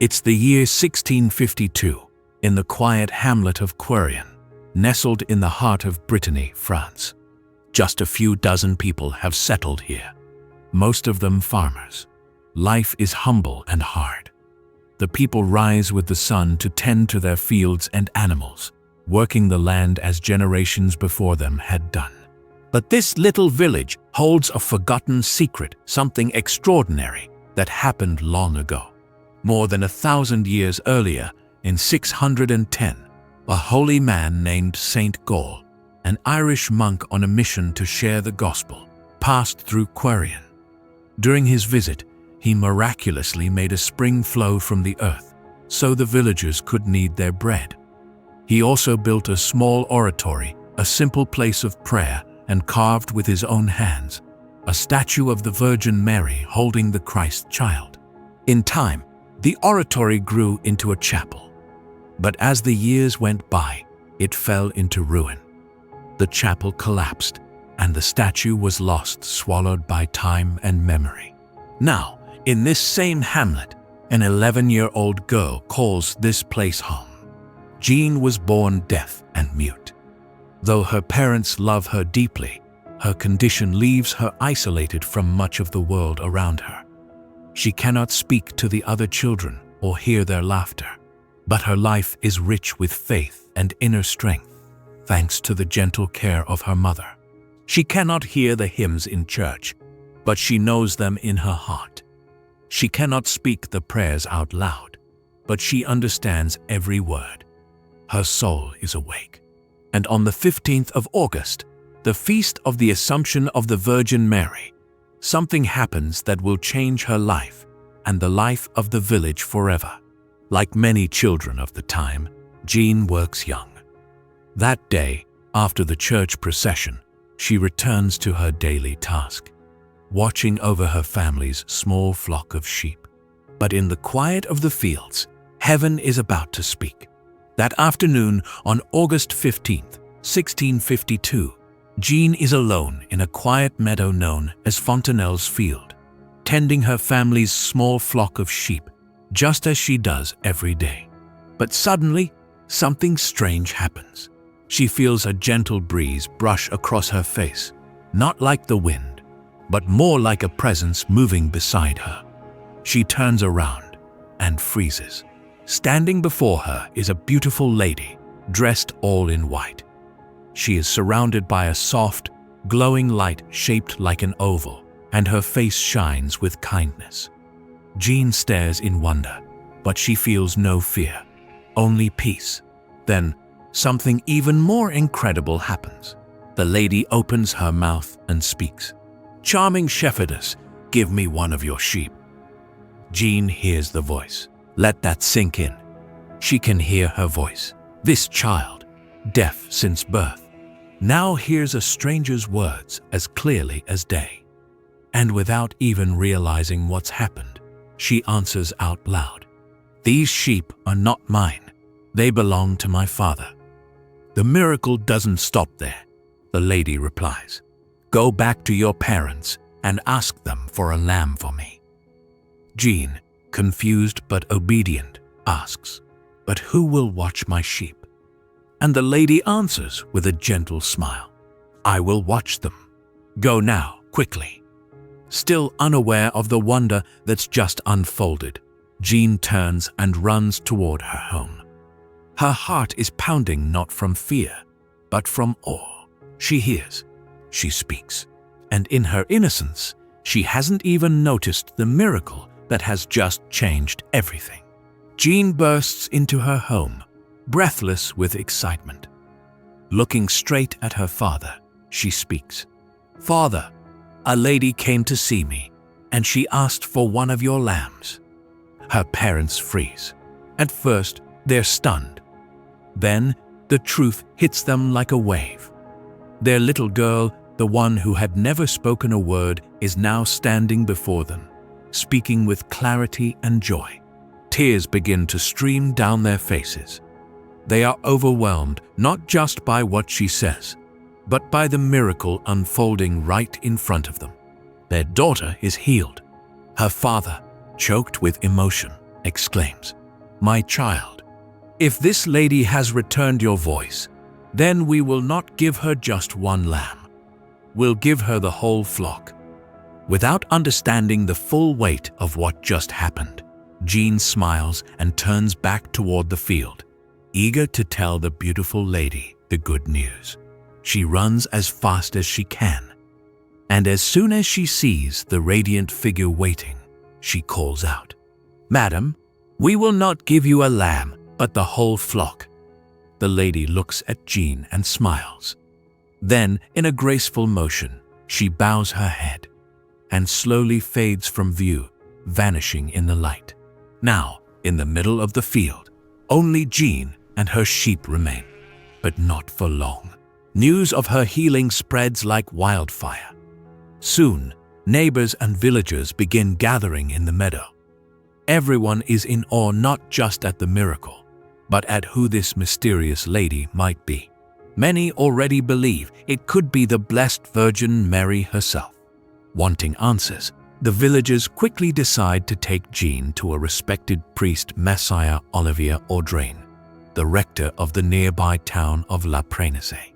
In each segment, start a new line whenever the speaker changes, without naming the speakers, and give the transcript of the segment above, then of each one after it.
It's the year 1652, in the quiet hamlet of Querrien, nestled in the heart of Brittany, France. Just a few dozen people have settled here, most of them farmers. Life is humble and hard. The people rise with the sun to tend to their fields and animals, working the land as generations before them had done. But this little village holds a forgotten secret, something extraordinary that happened long ago. More than 1,000 years earlier, in 610, a holy man named Saint Gall, an Irish monk on a mission to share the gospel, passed through Querrien. During his visit, he miraculously made a spring flow from the earth, so the villagers could knead their bread. He also built a small oratory, a simple place of prayer, and carved with his own hands a statue of the Virgin Mary holding the Christ child. In time, the oratory grew into a chapel. But as the years went by, it fell into ruin. The chapel collapsed, and the statue was lost, swallowed by time and memory. Now, in this same hamlet, an 11-year-old girl calls this place home. Jeanne was born deaf and mute. Though her parents love her deeply, her condition leaves her isolated from much of the world around her. She cannot speak to the other children or hear their laughter, but her life is rich with faith and inner strength, thanks to the gentle care of her mother. She cannot hear the hymns in church, but she knows them in her heart. She cannot speak the prayers out loud, but she understands every word. Her soul is awake. And on the 15th of August, the feast of the Assumption of the Virgin Mary, something happens that will change her life and the life of the village forever. Like many children of the time, Jeanne works young. That day, after the church procession, she returns to her daily task, watching over her family's small flock of sheep. But in the quiet of the fields, heaven is about to speak. That afternoon, on August 15th, 1652, Jeanne is alone in a quiet meadow known as Fontenelle's Field, tending her family's small flock of sheep, just as she does every day. But suddenly, something strange happens. She feels a gentle breeze brush across her face, not like the wind, but more like a presence moving beside her. She turns around and freezes. Standing before her is a beautiful lady, dressed all in white. She is surrounded by a soft, glowing light shaped like an oval, and her face shines with kindness. Jeanne stares in wonder, but she feels no fear, only peace. Then, something even more incredible happens. The lady opens her mouth and speaks. "Charming shepherdess, give me one of your sheep." Jeanne hears the voice. Let that sink in. She can hear her voice. This child, deaf since birth, now hears a stranger's words as clearly as day. And without even realizing what's happened, she answers out loud, "These sheep are not mine. They belong to my father." The miracle doesn't stop there. The lady replies, "Go back to your parents and ask them for a lamb for me." Jeanne, confused but obedient, asks, "But who will watch my sheep?" And the lady answers with a gentle smile, "I will watch them. Go now, quickly." Still unaware of the wonder that's just unfolded, Jeanne turns and runs toward her home. Her heart is pounding not from fear, but from awe. She hears, she speaks, and in her innocence, she hasn't even noticed the miracle that has just changed everything. Jeanne bursts into her home, breathless with excitement. Looking straight at her father, she speaks, "Father, a lady came to see me, and she asked for one of your lambs." Her parents freeze. At first, they're stunned. Then, the truth hits them like a wave. Their little girl, the one who had never spoken a word, is now standing before them, speaking with clarity and joy. Tears begin to stream down their faces. They are overwhelmed not just by what she says, but by the miracle unfolding right in front of them. Their daughter is healed. Her father, choked with emotion, exclaims, "My child, if this lady has returned your voice, then we will not give her just one lamb. We'll give her the whole flock." Without understanding the full weight of what just happened, Jeanne smiles and turns back toward the field, eager to tell the beautiful lady the good news. She runs as fast as she can, and as soon as she sees the radiant figure waiting, she calls out, "Madam, we will not give you a lamb, but the whole flock." The lady looks at Jeanne and smiles. Then, in a graceful motion, she bows her head and slowly fades from view, vanishing in the light. Now, in the middle of the field, only Jeanne and her sheep remain, but not for long. News of her healing spreads like wildfire. Soon, neighbors and villagers begin gathering in the meadow. Everyone is in awe not just at the miracle, but at who this mysterious lady might be. Many already believe it could be the Blessed Virgin Mary herself. Wanting answers, the villagers quickly decide to take Jeanne to a respected priest, Messiah Olivier Audrain, the rector of the nearby town of La Prénisse.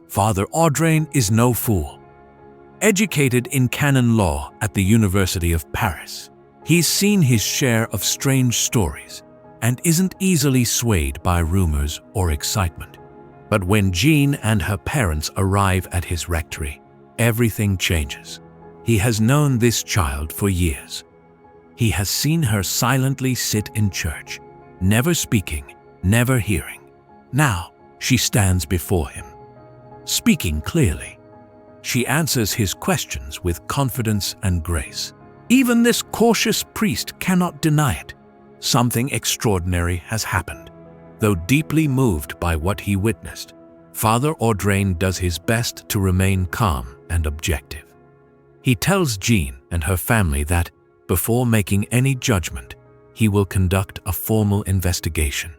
Father Audrain is no fool. Educated in canon law at the University of Paris, he's seen his share of strange stories and isn't easily swayed by rumors or excitement. But when Jeanne and her parents arrive at his rectory, everything changes. He has known this child for years. He has seen her silently sit in church, never speaking, never hearing. Now she stands before him, speaking clearly. She answers his questions with confidence and grace. Even this cautious priest cannot deny it. Something extraordinary has happened. Though deeply moved by what he witnessed, Father Audrain does his best to remain calm and objective. He tells Jeanne and her family that, before making any judgment, he will conduct a formal investigation.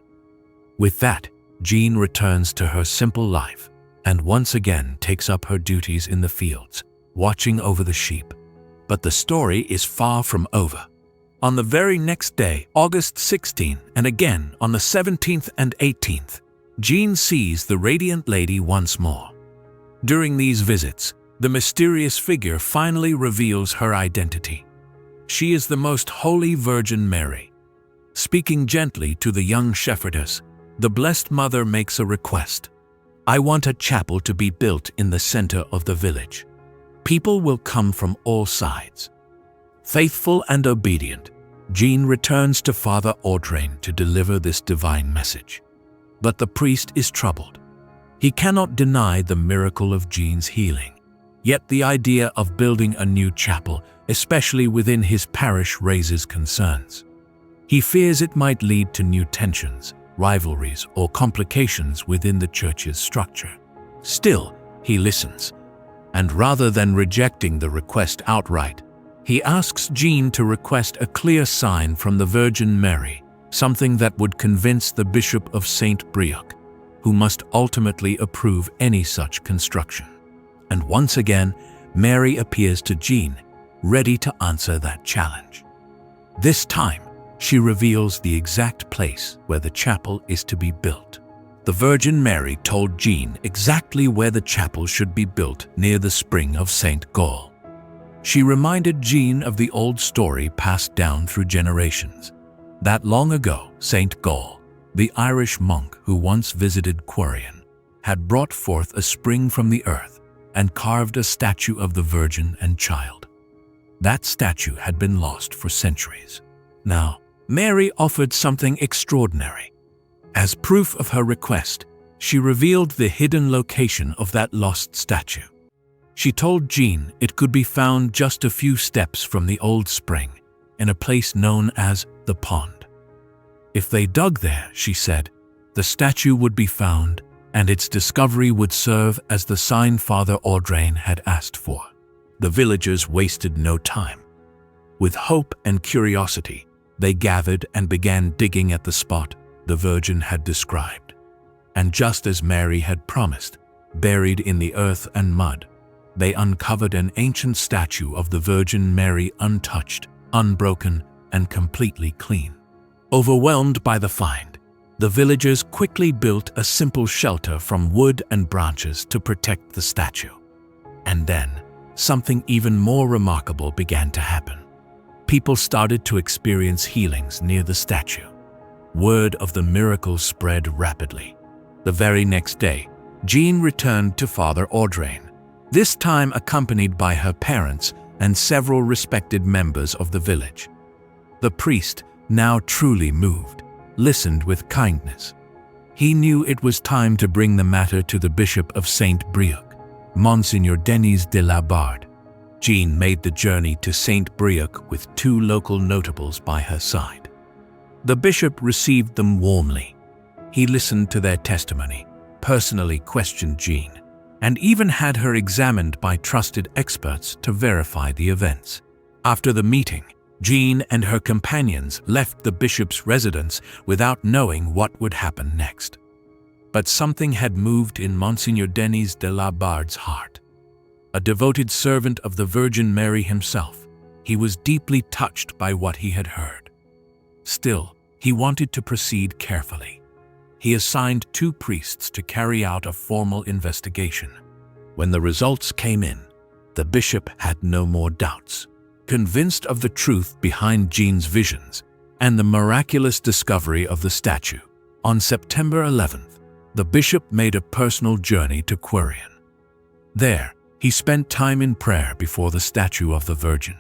With that, Jeanne returns to her simple life and once again takes up her duties in the fields, watching over the sheep. But the story is far from over. On the very next day, August 16, and again on the 17th and 18th, Jeanne sees the radiant lady once more. During these visits, the mysterious figure finally reveals her identity. She is the Most Holy Virgin Mary. Speaking gently to the young shepherdess, the Blessed Mother makes a request. "I want a chapel to be built in the center of the village. People will come from all sides." Faithful and obedient, Jeanne returns to Father Audrain to deliver this divine message. But the priest is troubled. He cannot deny the miracle of Jeanne's healing. Yet the idea of building a new chapel, especially within his parish, raises concerns. He fears it might lead to new tensions, rivalries, or complications within the church's structure. Still, he listens, and rather than rejecting the request outright, he asks Jeanne to request a clear sign from the Virgin Mary, something that would convince the Bishop of Saint-Brieuc, who must ultimately approve any such construction. And once again, Mary appears to Jeanne, ready to answer that challenge. This time, she reveals the exact place where the chapel is to be built. The Virgin Mary told Jeanne exactly where the chapel should be built near the spring of St. Gall. She reminded Jeanne of the old story passed down through generations, that long ago St. Gall, the Irish monk who once visited Querrien, had brought forth a spring from the earth and carved a statue of the Virgin and Child. That statue had been lost for centuries. Now, Mary offered something extraordinary. As proof of her request, she revealed the hidden location of that lost statue. She told Jeanne it could be found just a few steps from the old spring, in a place known as the pond. If they dug there, she said, the statue would be found, and its discovery would serve as the sign Father Audrain had asked for. The villagers wasted no time. With hope and curiosity, they gathered and began digging at the spot the Virgin had described. And just as Mary had promised, buried in the earth and mud, they uncovered an ancient statue of the Virgin Mary, untouched, unbroken, and completely clean. Overwhelmed by the find, the villagers quickly built a simple shelter from wood and branches to protect the statue. And then, something even more remarkable began to happen. People started to experience healings near the statue. Word of the miracle spread rapidly. The very next day, Jeanne returned to Father Audrain, this time accompanied by her parents and several respected members of the village. The priest, now truly moved, listened with kindness. He knew it was time to bring the matter to the Bishop of Saint-Brieuc, Monseigneur Denis de la Barde. Jeanne made the journey to Saint-Brieuc with 2 local notables by her side. The bishop received them warmly. He listened to their testimony, personally questioned Jeanne, and even had her examined by trusted experts to verify the events. After the meeting, Jeanne and her companions left the bishop's residence without knowing what would happen next. But something had moved in Monseigneur Denis de la Barde's heart. A devoted servant of the Virgin Mary himself, he was deeply touched by what he had heard. Still, he wanted to proceed carefully. He assigned 2 priests to carry out a formal investigation. When the results came in, the bishop had no more doubts. Convinced of the truth behind Jeanne's visions and the miraculous discovery of the statue, on September 11th, the bishop made a personal journey to Querrien. There, he spent time in prayer before the statue of the Virgin.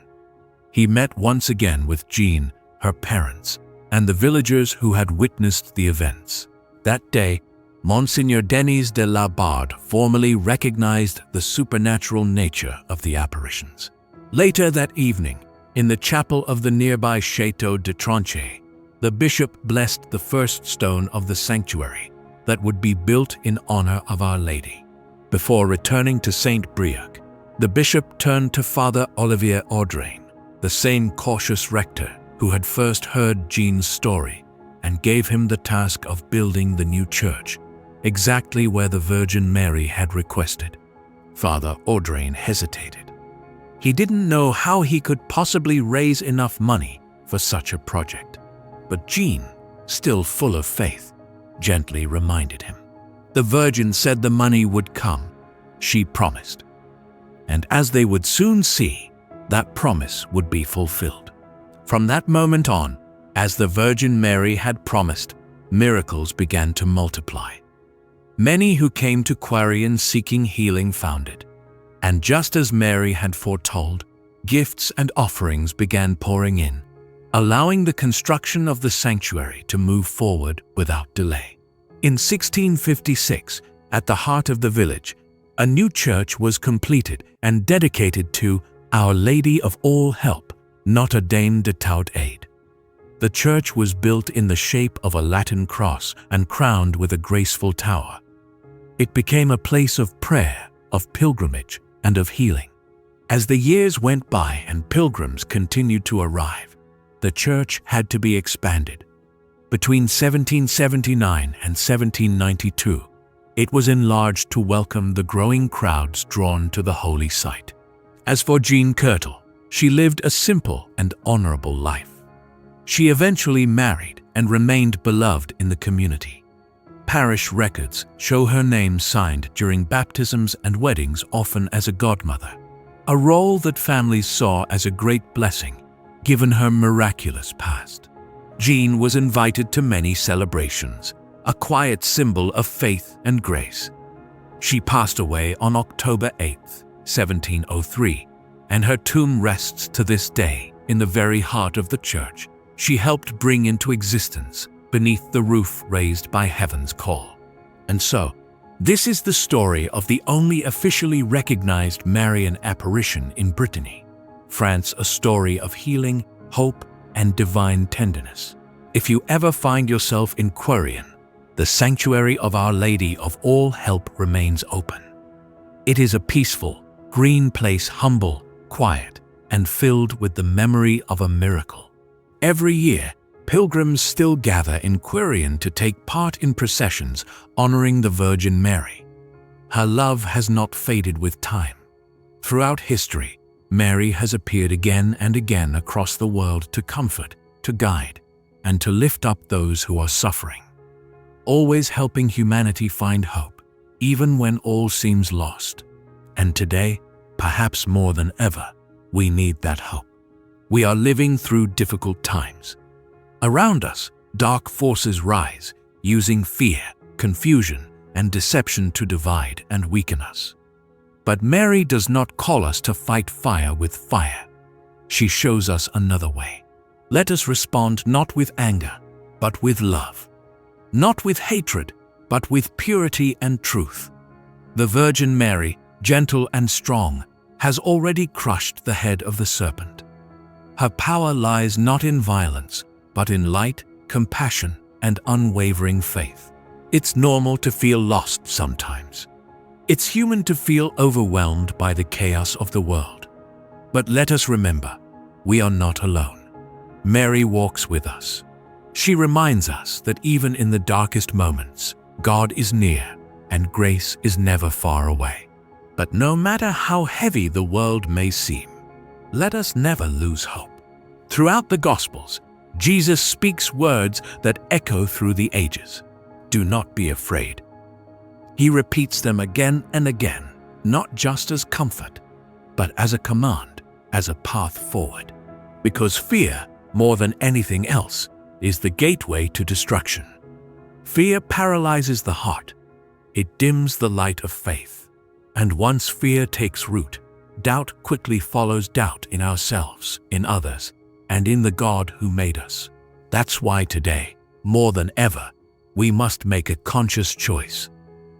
He met once again with Jeanne, her parents, and the villagers who had witnessed the events. That day, Monseigneur Denis de la Barde formally recognized the supernatural nature of the apparitions. Later that evening, in the chapel of the nearby Château de Tronche, the bishop blessed the first stone of the sanctuary that would be built in honor of Our Lady. Before returning to Saint-Brieuc, the bishop turned to Father Olivier Audrain, the same cautious rector who had first heard Jeanne's story, and gave him the task of building the new church, exactly where the Virgin Mary had requested. Father Audrain hesitated. He didn't know how he could possibly raise enough money for such a project. But Jeanne, still full of faith, gently reminded him. The Virgin said the money would come. She promised. And as they would soon see, that promise would be fulfilled. From that moment on, as the Virgin Mary had promised, miracles began to multiply. Many who came to Querrien seeking healing found it. And just as Mary had foretold, gifts and offerings began pouring in, allowing the construction of the sanctuary to move forward without delay. In 1656, at the heart of the village, a new church was completed and dedicated to Our Lady of All Help, Notre-Dame de Toute Aide. The church was built in the shape of a Latin cross and crowned with a graceful tower. It became a place of prayer, of pilgrimage, and of healing. As the years went by and pilgrims continued to arrive, the church had to be expanded. Between 1779 and 1792, it was enlarged to welcome the growing crowds drawn to the holy site. As for Jeanne Courtel, she lived a simple and honorable life. She eventually married and remained beloved in the community. Parish records show her name signed during baptisms and weddings, often as a godmother, a role that families saw as a great blessing, given her miraculous past. Jeanne was invited to many celebrations, a quiet symbol of faith and grace. She passed away on October 8, 1703, and her tomb rests to this day in the very heart of the church she helped bring into existence, beneath the roof raised by heaven's call. And so, this is the story of the only officially recognized Marian apparition in Brittany, France, a story of healing, hope, and divine tenderness. If you ever find yourself in Querrien, the sanctuary of Our Lady of All Help remains open. It is a peaceful, green place, humble, quiet, and filled with the memory of a miracle. Every year, pilgrims still gather in Querrien to take part in processions honoring the Virgin Mary. Her love has not faded with time. Throughout history, Mary has appeared again and again across the world to comfort, to guide, and to lift up those who are suffering. Always helping humanity find hope, even when all seems lost. And today, perhaps more than ever, we need that hope. We are living through difficult times. Around us, dark forces rise, using fear, confusion, and deception to divide and weaken us. But Mary does not call us to fight fire with fire. She shows us another way. Let us respond not with anger, but with love. Not with hatred, but with purity and truth. The Virgin Mary, gentle and strong, has already crushed the head of the serpent. Her power lies not in violence, but in light, compassion, and unwavering faith. It's normal to feel lost sometimes. It's human to feel overwhelmed by the chaos of the world. But let us remember, we are not alone. Mary walks with us. She reminds us that even in the darkest moments, God is near and grace is never far away. But no matter how heavy the world may seem, let us never lose hope. Throughout the Gospels, Jesus speaks words that echo through the ages. Do not be afraid. He repeats them again and again, not just as comfort, but as a command, as a path forward. Because fear, more than anything else, is the gateway to destruction. Fear paralyzes the heart. It dims the light of faith. And once fear takes root, doubt quickly follows doubt in ourselves, in others, and in the God who made us. That's why today, more than ever, we must make a conscious choice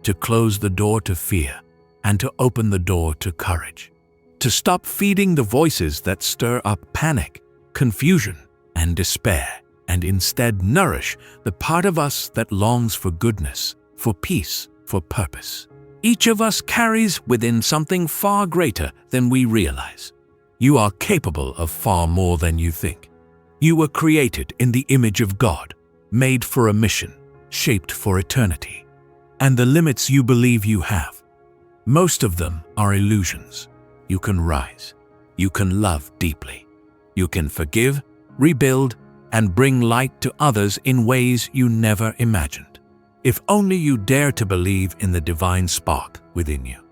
to close the door to fear and to open the door to courage. To stop feeding the voices that stir up panic, confusion, and despair, and instead nourish the part of us that longs for goodness, for peace, for purpose. Each of us carries within something far greater than we realize. You are capable of far more than you think. You were created in the image of God, made for a mission, shaped for eternity. And the limits you believe you have, most of them are illusions. You can rise. You can love deeply. You can forgive, rebuild, and bring light to others in ways you never imagined. If only you dare to believe in the divine spark within you.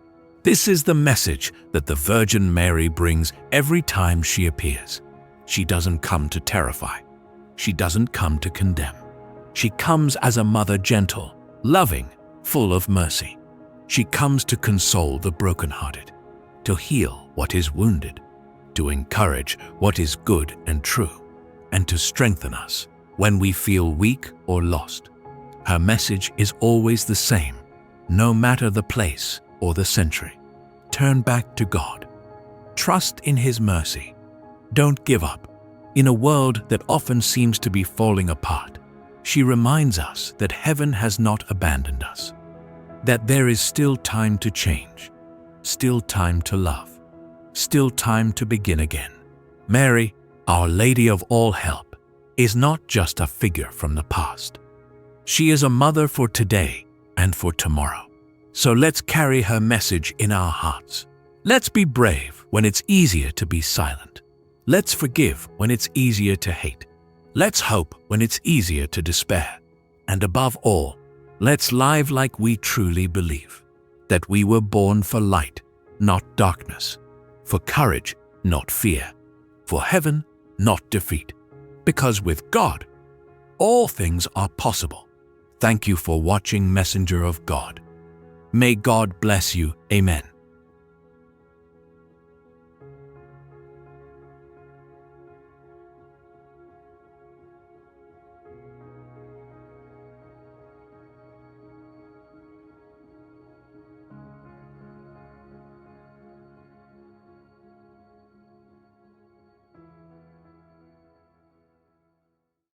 This is the message that the Virgin Mary brings every time she appears. She doesn't come to terrify. She doesn't come to condemn. She comes as a mother gentle, loving, full of mercy. She comes to console the brokenhearted, to heal what is wounded, to encourage what is good and true, and to strengthen us when we feel weak or lost. Her message is always the same, no matter the place or the century. Turn back to God. Trust in His mercy. Don't give up. In a world that often seems to be falling apart, she reminds us that heaven has not abandoned us, that there is still time to change, still time to love, still time to begin again. Mary, Our Lady of all help, is not just a figure from the past. She is a mother for today and for tomorrow. So let's carry her message in our hearts. Let's be brave when it's easier to be silent. Let's forgive when it's easier to hate. Let's hope when it's easier to despair. And above all, let's live like we truly believe that we were born for light, not darkness, for courage, not fear, for heaven, not defeat. Because with God, all things are possible. Thank you for watching Messenger of God. May God bless you. Amen.